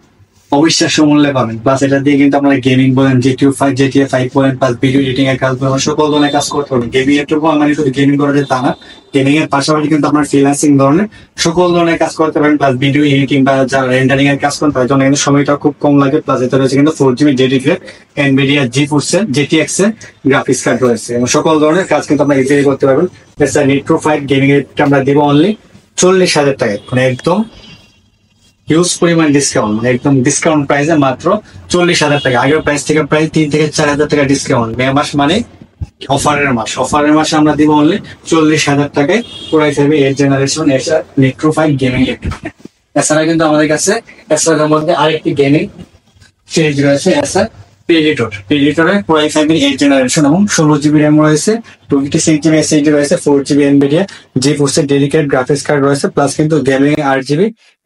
S1: অবিশ্বাস্য মূল্যে পাবেন। প্লাস এটা দিয়ে কিন্তু আপনারা গেমিং বলেন, GTA 5 বলেন, প্লাস ভিডিও এডিটিং এর কাজ বলেন, সকল ধরনের কাজ করতে পারবেন। গেমিং এরটুকু মানে শুধু গেমিং করা যায় তা না, গেমিং এর পাশাপাশি কিন্তু আপনার ফ্রিল্যান্সিং ধরনের সকল ধরনের কাজ করতে পারেন। প্লাস ভিডিও এডিটিং বা যারা রেন্ডারিং এর কাজ করেন তার জন্য কিন্তু সময়টা খুব কম লাগে। প্লাস এতে রয়েছে কিন্তু 4 GB ডেডিকেটেড এনভিডিয়া জিফোর্স এর GTX এর গ্রাফিক্স কার্ড রয়েছে এবং সকল ধরনের কাজ কিন্তু আপনারা ইজিলি করতে পারবেন। নিট্রো 5 গেমিং এর আমরা দিব অনলি 40,000 টাকায়, মানে একদম হিউজ পরিমাণ ডিসকাউন্ট, মানে একদম ডিসকাউন্ট প্রাইসে মাত্র 40,000 টাকা। আগের প্রাইস থেকে প্রায় 3 থেকে 4,000 টাকা ডিসকাউন্ট। মে মাস মানে অফারের মাসে আমরা দিব অনলি 40,000 টাকায় core i7 8th generation Acer Nitro 5 gaming laptop. এছাড়া কিন্তু আমাদের কাছে এসআর মধ্যে আরেকটি গেমিং সিরিজ রয়েছে এসআর প্রেডিটরের কোর i5 8th জেনারেশন এবং 16 GB র্যাম রয়েছে, 26 GB SSD রয়েছে, 4 GB এনভিডিয়া জিফোর্স এর ডেডিকেটেড গ্রাফিক্স কার্ড রয়েছে, প্লাস কিন্তু গেমিং 8 GB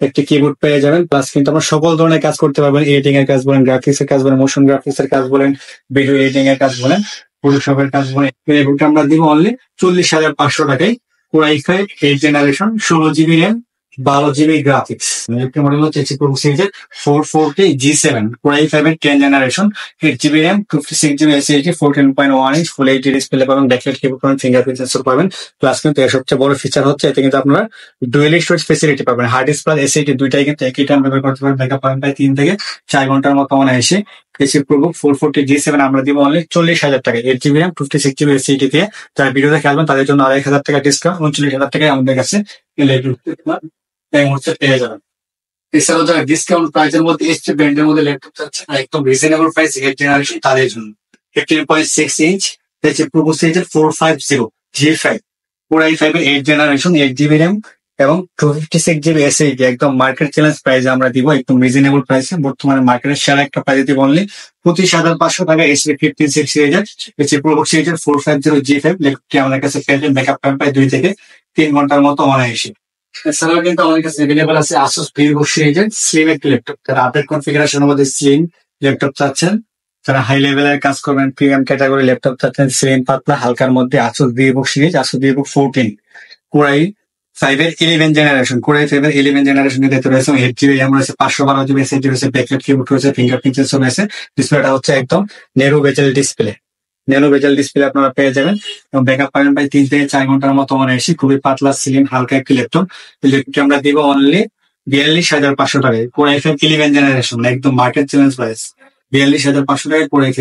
S1: একটি কিবোর্ড পেয়ে যাবেন। প্লাস কিন্তু আমরা সকল ধরনের কাজ করতে পারবেন, এডিটিং এর কাজ বলেন, গ্রাফিক্স এর কাজ বলেন, মোশন গ্রাফিক্স এর কাজ বলেন, ভিডিও এডিটিং এর কাজ বলেন, ফটোশপের কাজ বলেন। এই বুকটা আমরা দিব অনলি 40,500 টাকায়। Core i5 8th generation 16 GB RAM 12 GB graphics, একটি মডেল হচ্ছে সিরিজের 440 G7 কোর i5 এর 10th generation 8 GB RAM 56 GB SSD 14.1 inch full HD display পাবেন, ব্যাকলাইট কিবোর্ড পাবেন, ফিঙ্গারপ্রিন্ট সেন্সর পাবেন। প্লাস কিন্তু এর সবচেয়ে বড় ফিচার হচ্ছে এতে কিন্তু আপনারা ডুয়েল স্টোরেজ ফেসিলিটি পাবেন, হার্ড ডিস্ক প্লাস SSD দুইটাই কিন্তু একই টাইম ব্যবহার করতে পারবেন। ব্যাকআপ পাবেন প্রায় 3 থেকে 4 ঘন্টার মতো অনায়াসে। এসি প্রোবুক 440 G7 আমরা দিব অনলি 40,000 টাকা, 8 GB র্যাম 56 GB SSD দিয়ে। যারা ভিডিও দেখে আসবেন তাদের জন্য 2,500 টাকা ডিসকাউন্ট, 39,000 টাকায় আমাদের কাছে এই মুহূর্তে পেয়ে যাবেন। এছাড়াও যারা ডিসকাউন্ট প্রাইসের মধ্যে এসছে ব্র্যান্ডের মধ্যে ল্যাপটপ চাচ্ছেন একদম রিজনেবল প্রাইস 8th জেনারেশন তাদের জন্য 15.6 ইঞ্চ প্রোবুক সিরিজের 450 G5 কোর i5 এর 8th জেনারেশন 8 GB র্যাম এবং 256 GB SSD একদম মার্কেট চ্যালেঞ্জ প্রাইসে আমরা দিব, একদম রিজনেবল প্রাইসে। বর্তমানে মার্কেটের সেরা একটা প্রাইসে দিব অনলি 25,500 টাকা। এসপি 56 সিরিজের প্রোবুক সিরিজের 450 G5 ল্যাপটপটি আমাদের কাছে পেয়ে যাবেন। ব্যাকআপ টাইম প্রায় 2 থেকে 3 ঘন্টার মতো অনায়াসে। এছাড়াও কিন্তু আমাদের কাছে অ্যাভেলেবল আছে আসুস ভিভো সিরিজের স্লিম একটি ল্যাপটপ। যারা আপডেট কনফিগারেশনের মধ্যে স্লিম ল্যাপটপ চাচ্ছেন, যারা হাই লেভেলের কাজ করবেন, প্রিমিয়াম ক্যাটাগরি ল্যাপটপ চাচ্ছেন, স্লিম পাতলা হালকার মধ্যে Asus Vivo series, Asus Vivo 14 core i5 এর 11th জেনারেশন। কোর i5 এর 11th জেনারেশন এর ভেতরে রয়েছে 8 GB র্যাম রয়েছে, 512 GB SSD রয়েছে, ব্যাকলাইট কিবোর্ড রয়েছে, ফিঙ্গারপ্রিন্ট সেন্সর রয়েছে। ডিসপ্লেটা হচ্ছে একদম ন্যারো বেজেল ডিসপ্লে আপনারা পেয়ে যাবেন এবং ব্যাকআপ পাবেন প্রায় 3 থেকে 4 ঘন্টার মতো অনায়াসে। খুবই পাতলা স্লিম হালকা একটি ল্যাপটপ। ল্যাপটপটি আমরা দিব অনলি 42,500 টাকায়। কোর i5 11th জেনারেশন একদম মার্কেট চ্যালেঞ্জ প্রাইস 42,500 টাকায় core i5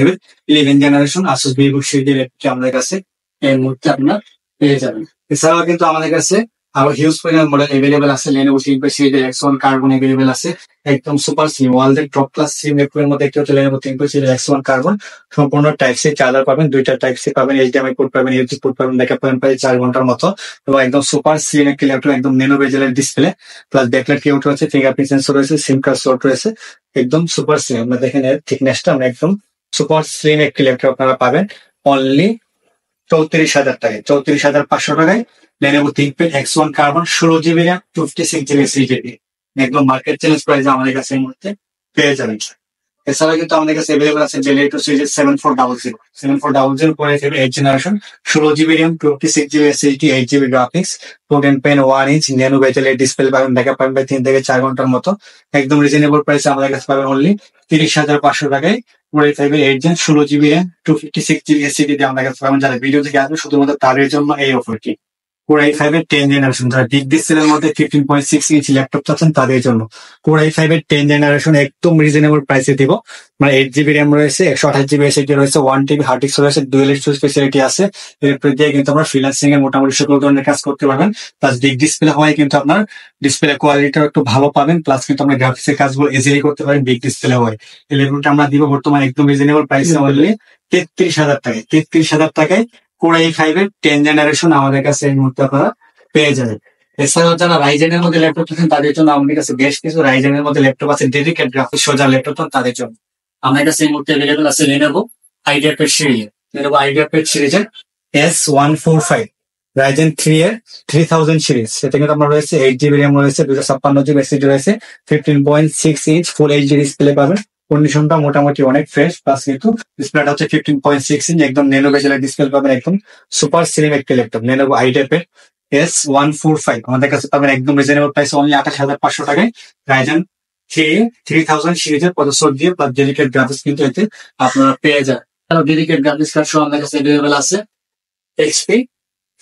S1: 11th generation Asus Vivo সিরিজের ল্যাপটপটি আমাদের কাছে এই মুহূর্তে আপনারা পেয়ে যাবেন। এছাড়াও কিন্তু আমাদের কাছে আরো হিউজ পরিমাণ মডেল এভেলেবেল আছে। লেনোভো থিংকপ্যাড সিরিজের X1 কার্বন এভেলেবেল আছে, একদম সুপার স্লিম ওয়ার্ল্ডের টপ ক্লাস স্লিম ল্যাপটপের মধ্যে একটি হচ্ছে লেনোভো থিংকপ্যাড সিরিজের X1 কার্বন। সম্পূর্ণ টাইপ সি চার্জার পাবেন, 2টা টাইপ সি পাবেন, HDMI পোর্ট পাবেন, USB পোর্ট পাবেন, ব্যাকআপ পাবেন প্রায় 4 ঘন্টার মতো এবং একদম সুপার স্লিম একটি ল্যাপটপ, একদম ন্যানো বেজেলের ডিসপ্লে, প্লাস ব্যাকলাইট কিবোর্ড রয়েছে, ফিঙ্গারপ্রিন্ট সেন্সর রয়েছে, সিম কার্ড স্লট রয়েছে, একদম সুপার স্লিম। আপনারা দেখেন এর থিকনেসটা, আমরা একদম সুপার স্লিম একটি ল্যাপটপ আপনারা পাবেন অনলি 34,000 টাকায়, 34,500 টাকায়। Lenovo ThinkPad X1 carbon 16 GB RAM 56 GB SSD একদম মার্কেট চ্যালেঞ্জ প্রাইসে আমাদের কাছে এই মুহূর্তে পেয়ে যাবেন। এছাড়া কিন্তু আমাদের কাছে অ্যাভেলেবল আছে ডেল এলিট সিরিজের 7400 core i5 8th generation 16 GB RAM 26 GB SSD 8 GB graphics 14.1 inch nano বেজেলের ডিসপ্লে পাবেন, ব্যাকআপ পাবেন প্রায় 3 থেকে 4 ঘন্টার মতো। একদম রিজনেবল প্রাইসে আমাদের কাছে পাবেন অনলি 30,500 টাকায়। Core i5 8th gen 16 GB RAM 256 GB SSD দিয়ে আমাদের কাছে পাবেন। যারা ভিডিও থেকে আসবে শুধুমাত্র তাদের জন্য এই অফারটি। Core i5 এর 10 জেনারেশন, যারা বিগ ডিসপ্লের মধ্যে 15.6 ইঞ্চি ল্যাপটপ চাচ্ছেন তাদের জন্য Core i5 এর 10 জেনারেশন একদম রিজনেবল প্রাইসে দিব। মানে 8 GB র্যাম রয়েছে, 128 GB SSD রয়েছে, 1 TB হার্ড ডিস্ক রয়েছে, ডুয়েল স্টোরেজ ফ্যাসিলিটি আছে। এরপর দিয়ে কিন্তু আমরা ফ্রিল্যান্সিং এর মোটামুটি সকল ধরনের কাজ করতে পারবেন। প্লাস বিগ ডিসপ্লে হয় কিন্তু আপনার ডিসপ্লে কোয়ালিটিটা একটু ভালো পাবেন। প্লাস কিন্তু আমরা গ্রাফিক্সের কাজগুলো ইজিলি করতে পারেন বিগ ডিসপ্লে হয়। এই ল্যাপটপটা আমরা দিব বর্তমানে একদম রিজনেবল প্রাইসে অনলি 33,000 টাকায়। 33,000 টাকায় Core i5 এর 10 জেনারেশন আমাদের কাছে এই মুহূর্তে আপনারা পেয়ে যাবেন। এছাড়াও যারা রাইজেনের মধ্যে ল্যাপটপ চাচ্ছেন তাদের জন্য আমাদের কাছে বেশ কিছু রাইজেনের মধ্যে ল্যাপটপ আছে, ডেডিকেট গ্রাফিক্স সোজা ল্যাপটপ তাদের জন্য আমাদের কাছে এই মুহূর্তে অ্যাভেলেবল আছে Lenovo IdeaPad সিরিজের, Lenovo IdeaPad সিরিজের S145 Ryzen 3 এর 3000 সিরিজ। সেটা কিন্তু আপনার রয়েছে 8 GB র্যাম রয়েছে, 256 GB SSD রয়েছে, 15.6 ইঞ্চ ফুল এইচডি ডিসপ্লে পাবেন। কন্ডিশনটা মোটামুটি অনেক ফ্রেশ, প্লাস কিন্তু ডিসপ্লেটা হচ্ছে 15.6 ইঞ্চ, একদম ন্যানো বেজেলের ডিসপ্লে পাবেন, একদম সুপার স্লিম একটি ল্যাপটপ Lenovo IdeaPad S145 আমাদের কাছে পাবেন একদম রিজনেবল প্রাইস অনলি 28,500 টাকায়। Ryzen 3 3000 সিরিজের প্রসেসর দিয়ে প্লাস ডেডিকেট গ্রাফিক্স কিন্তু এতে আপনারা পেয়ে যান। তারপর ডেডিকেট গ্রাফিক্স কার্ড সহ আমাদের কাছে অ্যাভেলেবল আছে HP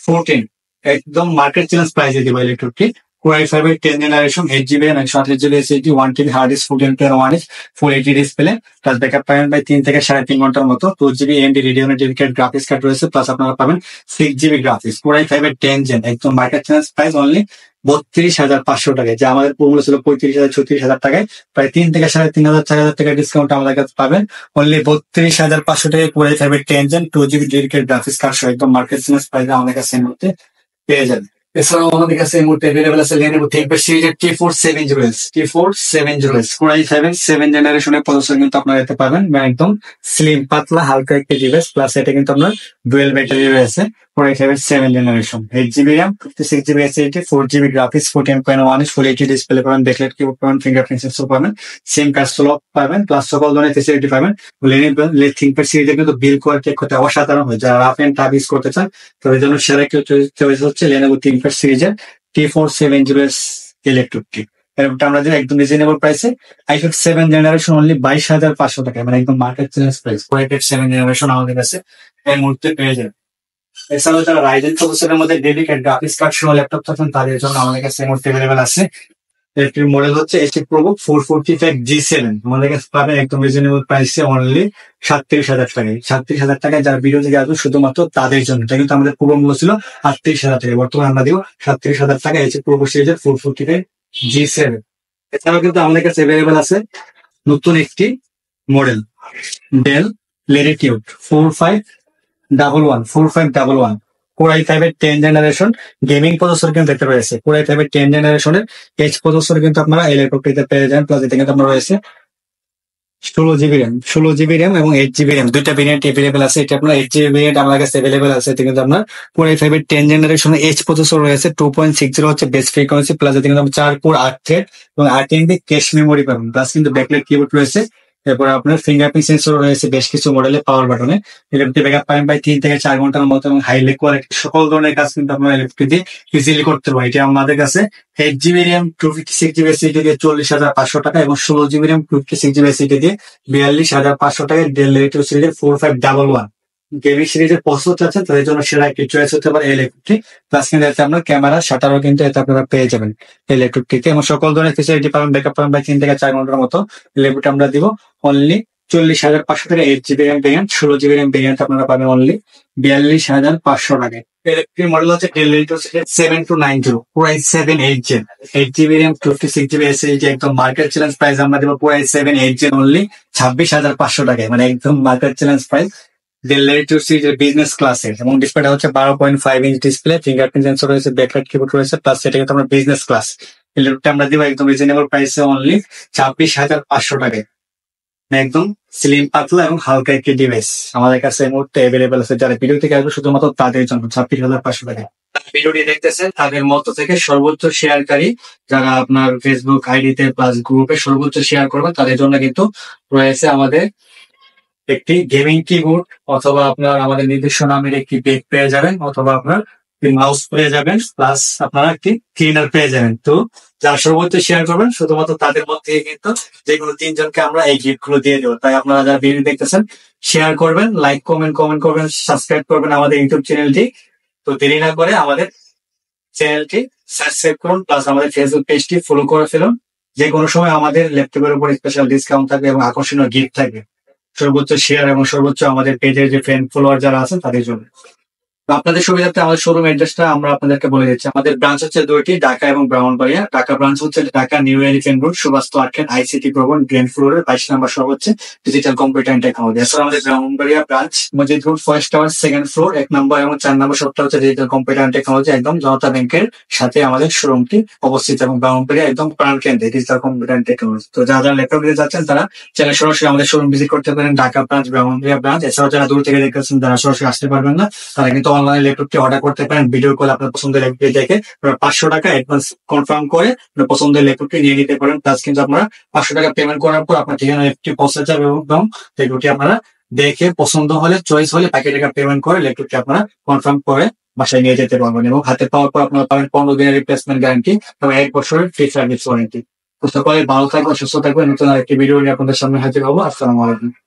S1: 14 একদম মার্কেট চ্যালেঞ্জ প্রাইসে দিব ইলেকট্রিক Core i5 এর 10 জেনারেশন 8 GB এবং 128 GB SSD 1 TB hard disk 14.1 inch full HD display, plus backup পাবেন 3 থেকে 3.5 ঘন্টার মতো। 2 GB AMD Radeon dedicated graphics card রয়েছে, প্লাস আপনারা পাবেন 6 GB গ্রাফিক্স। Core i5 এর 10 জেন একদম মার্কেট চ্যালেঞ্জ প্রাইস অনলি 32,500 টাকায়, যা আমাদের পুরো ছিল 35,000-36,000 টাকায়। প্রায় 3 থেকে 3,500-4,000 টাকা ডিসকাউন্ট আমাদের কাছে পাবেন অনলি 32,500 টাকায় Core i5 এর 10 gen 2 GB dedicated graphics card সহ একদম মার্কেট চ্যালেঞ্জ প্রাইসে আমাদের কাছে এই মুহূর্তে পেয়ে যাবেন। এছাড়াও আমাদের কাছে এই মুহূর্তে অ্যাভেলেবল আছে Lenovo ThinkPad সিরিজের T4 7 Core i5 এর 7 জেনারেশনের প্রসেসর কিন্তু আপনারা এতে পাবেন, একদম স্লিম পাতলা হালকা একটি ডিভাইস। প্লাস এটা কিন্তু আপনার ডুয়েল ব্যাটারি রয়েছে। Core i5 এর 7 generation 8 GB RAM 56 GB SSD 4 GB graphics 14.1 inch full HD display পাবেন, ব্যাকলাইট কিবোর্ড পাবেন, ফিঙ্গারপ্রিন্ট সেন্সর পাবেন, সিম কার্ড স্লট পাবেন, প্লাস সকল ধরনের ফ্যাসিলিটি পাবেন। Lenovo ThinkPad সিরিজের কিন্তু বিল কোয়ালিটি এক কথায় অসাধারণ হয়। যারা রাফ এন্ড টাফ ইউজ করতে চান তাদের জন্য সেরা কেউ চয়েস হচ্ছে Lenovo ThinkPad সিরিজের T4 7 ইলেকট্রিক। এরপর আমরা দিই একদম রিজনেবল প্রাইসে i5 7 জেনারেশন অনলি 22,500 টাকায়, মানে একদম market challenge price Core i5 7 generation আমাদের কাছে এই মুহূর্তে পেয়ে যাবেন। এছাড়াও যারা রাইজেন প্রসেসরের মধ্যে ডেডিকেটেড গ্রাফিক্স কার্ড সহ ল্যাপটপ চাচ্ছেন তাদের জন্য আমাদের কাছে এই মুহূর্তে অ্যাভেলেবল আছে একটি মডেল হচ্ছে HP ProBook 445 G7 আমাদের কাছে পাবেন একদম রিজনেবল প্রাইসে অনলি 37,000 টাকায়। 37,000 টাকায় যারা ভিডিও থেকে আসবে শুধুমাত্র তাদের জন্য, এটা কিন্তু আমাদের পূর্ব মূল্য ছিল 38,000 টাকা, বর্তমানে আমরা দিব 37,000 টাকা HP ProBook সিরিজের 445 G7। এছাড়াও কিন্তু আমাদের কাছে অ্যাভেলেবল আছে নতুন একটি model Dell Latitude 4511 Core i5 এর 10 জেনারেশন গেমিং প্রসেসর কিন্তু দেখতে রয়েছে। Core i5 এর 10 জেনারেশনের H প্রসেসর কিন্তু আপনারা এই ল্যাপটপটিতে পেয়ে যান। প্লাস এতে কিন্তু আপনার রয়েছে 16 GB র্যাম এবং 8 GB র্যাম দুইটা ভেরিয়েন্ট অ্যাভেলেবল আছে। এটা আপনার 8 GB ভেরিয়েন্ট আমাদের কাছে অ্যাভেলেবল আছে। এতে কিন্তু আপনার Core i5 এর 10 জেনারেশনের H প্রসেসর রয়েছে, 2.60 হচ্ছে বেস ফ্রিকোয়েন্সি, প্লাস এতে কিন্তু 4 কোর 8 থ্রেড এবং 8 MB ক্যাশ মেমোরি পাবেন। প্লাস কিন্তু ব্যাকলাইট কিবোর্ড রয়েছে, এরপর আপনার ফিঙ্গারপ্রিন্ট সেন্সর রয়েছে বেশ কিছু মডেলে পাওয়ার বাটনে। ইলেকট্রিক ব্যাকআপ পাবেন 3 থেকে 4 ঘন্টার মতো এবং হাইলি কোয়ালিটি সকল ধরনের কাজ কিন্তু আপনারা ইলেকট্রিক দিয়ে ইজিলি করতে পারেন। এটা আমাদের কাছে 8 GB র্যাম 256 GB SSD দিয়ে 40,500 টাকা এবং 16 GB র্যাম 256 GB SSD দিয়ে 42,500 টাকায় Dell Latitude সিরিজের 4511 গেমিং সিরিজের প্রসেসর চাচ্ছেন তাদের জন্য সেরা একটি চয়েস হতে পারে ইলেকট্রিক। প্লাস কিন্তু এতে আপনার ক্যামেরা শাটারও কিন্তু এতে আপনারা পেয়ে যাবেন ইলেকট্রিক এবং সকল ধরনের ফেসিলিটি পাবেন। ব্যাকআপ পাবেন 3 থেকে 4 ঘন্টার মতো। ইলেকট্রিক আমরা দিব অনলি 40,500 টাকা। 8 GB RAM variant 16 GB RAM variant আপনারা পাবেন অনলি 42,500 টাকায়। ইলেকট্রিক মডেল হচ্ছে Dell Latitude 7290 Core i7 8 Gen 8 GB RAM 256 GB SSD একদম মার্কেট চ্যালেঞ্জ প্রাইস আমরা দেব Core i7 8 Gen অনলি 26,500 টাকায়, মানে একদম market challenge price Dell Latitude সিরিজের বিজনেস ক্লাসের এবং ডিসপ্লেটা হচ্ছে 12.5 ইঞ্চ ডিসপ্লে, ফিঙ্গারপ্রিন্ট সেন্সর রয়েছে, ব্যাকলাইট কিবোর্ড রয়েছে, প্লাস সেটা কিন্তু আমরা বিজনেস ক্লাস। ইলেকট্রিকটা আমরা দিব একদম রিজনেবল প্রাইসে অনলি 26,500 টাকায়, একদম স্লিম পাতলা এবং হালকা একটি ডিভাইস আমাদের কাছে এই মুহূর্তে অ্যাভেলেবল আছে। যারা ভিডিও থেকে আসবে শুধুমাত্র তাদের জন্য 26,500 টাকায়। ভিডিওটি দেখতেছেন তাদের মতো থেকে সর্বোচ্চ শেয়ারকারী যারা আপনার ফেসবুক আইডিতে প্লাস গ্রুপে সর্বোচ্চ শেয়ার করবেন তাদের জন্য কিন্তু রয়েছে আমাদের একটি গেমিং কিবোর্ড, অথবা আপনার আমাদের নিজস্ব নামের একটি বেগ পেয়ে যাবেন, অথবা আপনার মাউস পেয়ে যাবেন, প্লাস আপনারা একটি ক্লিনার পেয়ে যাবেন। তো যারা সর্বোচ্চ শেয়ার করবেন শুধুমাত্র তাদের মধ্যে কিন্তু যেগুলো 3 জনকে আমরা এই গিফট গুলো দিয়ে দেবো। তাই আপনারা যারা ভিডিও দেখতেছেন শেয়ার করবেন, লাইক কমেন্ট করবেন, সাবস্ক্রাইব করবেন আমাদের ইউটিউব চ্যানেলটি। তো দেরি না করে আমাদের চ্যানেলটি সাবস্ক্রাইব করুন, প্লাস আমাদের ফেসবুক পেজটি ফলো করে ফেলুন। যে কোনো সময় আমাদের ল্যাপটপের উপর স্পেশাল ডিসকাউন্ট থাকবে এবং আকর্ষণীয় গিফট থাকবে, সর্বোচ্চ শেয়ার এবং সর্বোচ্চ আমাদের পেজের যে ফ্রেন্ড ফলোয়ার যারা আছেন তাদের জন্য। তো আপনাদের সুবিধার্থে আমাদের শোরুম অ্যাড্রেসটা আমরা আপনাদেরকে বলে দিচ্ছি। আমাদের ব্রাঞ্চ হচ্ছে দুইটি, ঢাকা এবং ব্রাহ্মণবাড়িয়া। ঢাকা ব্রাঞ্চ হচ্ছে Dhaka new elephant road, Subhash arcade, ICT ভবন, গ্রাউন্ড ফ্লোরের 22 নম্বর শপ হচ্ছে ডিজিটাল কম্পিউটার এন্ড টেকনোলজি। এছাড়া আমাদের ব্রাহ্মণবাড়িয়া ব্রাঞ্চ মসজিদ road, first tower, second floor, 1 নম্বর এবং 4 নম্বর শপটা হচ্ছে ডিজিটাল কম্পিউটার এন্ড টেকনোলজি, একদম জনতা ব্যাংকের সাথে আমাদের শোরুমটি অবস্থিত এবং ব্রাহ্মণবাড়িয়া একদম প্রাণ কেন্দ্রে ডিজিটাল কম্পিউটার এন্ড টেকনোলজি। তো যারা যারা ল্যাপটপ নিতে যাচ্ছেন তারা চাইলে সরাসরি আমাদের শোরুম ভিজিট করতে পারেন, ঢাকা ব্রাঞ্চ, ব্রাহ্মণবাড়িয়া ব্রাঞ্চ। এছাড়াও যারা দূর থেকে দেখতেছেন, যারা সরাসরি আসতে পারবেন না, তারা কিন্তু অনলাইনে ল্যাপটপটি অর্ডার করতে পারেন। ভিডিও কল আপনার পছন্দের ল্যাপটপটি দেখে 500 টাকা অ্যাডভান্স কনফার্ম করে আপনার পছন্দের ল্যাপটপটি নিয়ে নিতে পারেন। প্লাস কিন্তু আপনারা 500 টাকা পেমেন্ট করার পর আপনার ঠিকানা ল্যাপটপটি পৌঁছে যাবে এবং ল্যাপটপটি আপনারা দেখে পছন্দ হলে, চয়েস হলে বাকি টাকা পেমেন্ট করে ল্যাপটপটি আপনারা কনফার্ম করে বাসায় নিয়ে যেতে পারবেন এবং হাতে পাওয়ার পর আপনারা পাবেন 15 দিনের রিপ্লেসমেন্ট গ্যারান্টি এবং 1 বছরের ফ্রি সার্ভিস ওয়ারেন্টি। তো সকলে ভালো থাকবেন, সুস্থ থাকবেন। নতুন আরেকটি ভিডিও নিয়ে আপনাদের সামনে হাজির হবো। আসসালামু আলাইকুম।